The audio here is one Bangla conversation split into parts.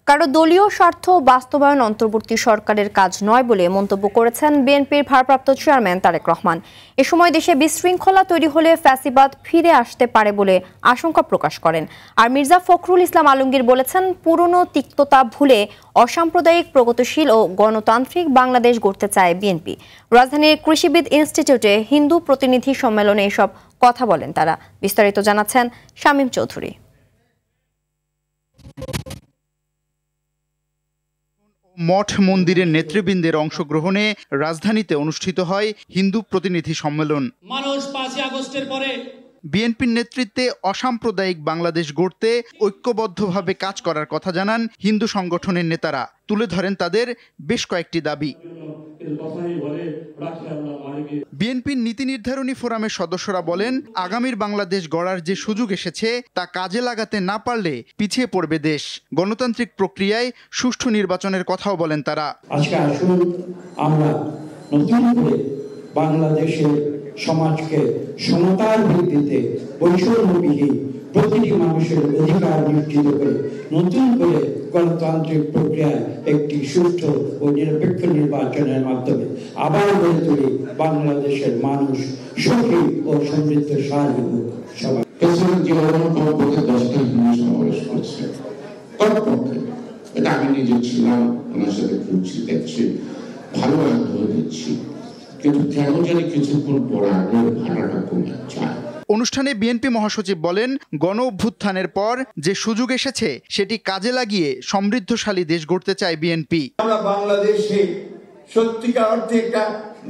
কারো দলীয় স্বার্থ বাস্তবায়ন অন্তর্বর্তী সরকারের কাজ নয় বলে মন্তব্য করেছেন বিএনপির ভারপ্রাপ্ত চেয়ারম্যান তারেক রহমান। এ সময় দেশে বিশৃঙ্খলা তৈরি হলে ফ্যাসিবাদ ফিরে আসতে পারে বলে আশঙ্কা প্রকাশ করেন। আর মির্জা ফখরুল ইসলাম আলমগীর বলেছেন, পুরনো তিক্ততা ভুলে অসাম্প্রদায়িক, প্রগতিশীল ও গণতান্ত্রিক বাংলাদেশ গড়তে চায় বিএনপি। রাজধানীর কৃষিবিদ ইনস্টিটিউটে হিন্দু প্রতিনিধি সম্মেলনে এসব কথা বলেন তারা। বিস্তারিত জানাচ্ছেন শামীম চৌধুরী। মঠ মন্দিরের নেতৃবৃন্দের অংশগ্রহণে রাজধানীতে অনুষ্ঠিত হয় হিন্দু প্রতিনিধি সম্মেলন। মানুষ 5 আগস্টের পরে বিএনপির নেতৃত্বে অসাম্প্রদায়িক বাংলাদেশ গড়তে ঐক্যবদ্ধভাবে কাজ করার কথা জানান হিন্দু সংগঠনের নেতারা। তুলে ধরেন তাদের বেশ কয়েকটি দাবি। বিএনপির নীতি নির্ধারণী ফোরামের সদস্যরা বলেন, আগামীর বাংলাদেশ গড়ার যে সুযোগ এসেছে তা কাজে লাগাতে না পারলে পিছিয়ে পড়বে দেশ। গণতান্ত্রিক প্রক্রিয়ায় সুষ্ঠু নির্বাচনের কথাও বলেন তারা। আজকে আসুন আমরা নতুন করে বাংলাদেশের সমাজকে সমতার ভিত্তিতে বৈষম্যবিহীন প্রতিটি মানুষের অধিকার নিশ্চিত করে নতুন করে গণতান্ত্রিক প্রক্রিয়ায় একটি সুষ্ঠু ও নিরপেক্ষ নির্বাচনের মাধ্যমে আবার গড়ে তুলি বাংলাদেশের মানুষ সুখী ও সমৃদ্ধশালী হোক। সবাই এটা আমি নিজে ছিলাম, ওনার সাথে ঘুরছি, দেখছি, ভালো আগ্রহ দিচ্ছি, কিন্তু কেন জানি কিছুক্ষণ পর আগ্রহ ভাড়াটা কমে যায়। অনুষ্ঠানে বিএনপি মহাসচিব বলেন, গণ অভ্যুত্থানের পর যে সুযোগ এসেছে সেটি কাজে লাগিয়ে সমৃদ্ধশালী দেশ গড়তে চায় বিএনপি। আমরা বাংলাদেশে সত্যিকার অর্থে একটা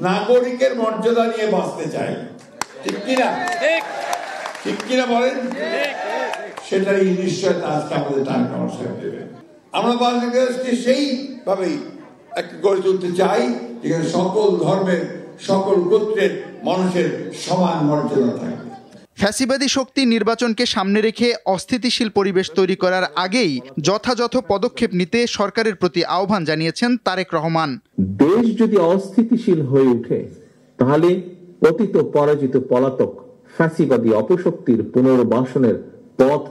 নাগরিকের মর্যাদা নিয়ে বাঁচতে চাই, ঠিক কিনা? ঠিক কিনা বলেন? সেটারই নিশ্চয়তা আজকে আমাদের তারেক রহমান সাহেব দেবেন। আমরা বাংলাদেশকে সেইভাবেই গড়ে তুলতে চাই যেখানে সকল ধর্মের, সকল গোত্রের মানুষের সমান মর্যাদা থাকে। ফ্যাসিবাদী শক্তি নির্বাচনকে সামনে রেখে অস্থিতিশীল পরিবেশ তৈরি করার আগেই যথাযথ পদক্ষেপ নিতে সরকারের প্রতি আহ্বান জানিয়েছেন তারেক রহমান। দেশ যদি অস্থিতিশীল হয়ে ওঠে তাহলে পতিত পরাজিত পলাতক ফ্যাসিবাদী অপশক্তির পুনর্বাসনের পথ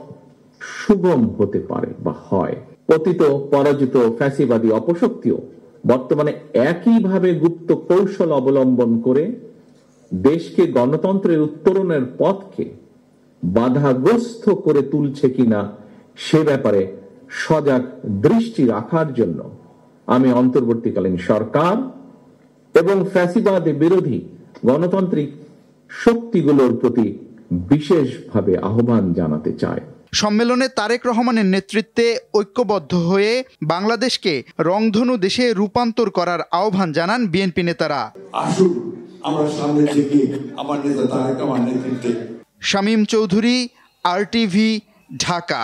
সুগম হতে পারে বা হয়। পতিত পরাজিত ফ্যাসিবাদী অপশক্তিও বর্তমানে একইভাবে গুপ্ত কৌশল অবলম্বন করে দেশকে গণতন্ত্রের উত্তরণের পথকে বাধাগ্রস্ত করে তুলছে কিনা সে ব্যাপারে সজাগ দৃষ্টি রাখার জন্য আমি অন্তর্বর্তীকালীন সরকার এবং ফ্যাসিবাদ বিরোধী গণতান্ত্রিক শক্তিগুলোর প্রতি বিশেষভাবে আহ্বান জানাতে চাই। সম্মেলনে তারেক রহমানের নেতৃত্বে ঐক্যবদ্ধ হয়ে বাংলাদেশকে রংধনু দেশে রূপান্তর করার আহ্বান জানান বিএনপি নেতারা। আসুন আমরা সামনে থেকে আমার নেতা তারেক রহমানের নেতৃত্বে। শামীম চৌধুরী, RTV, ঢাকা।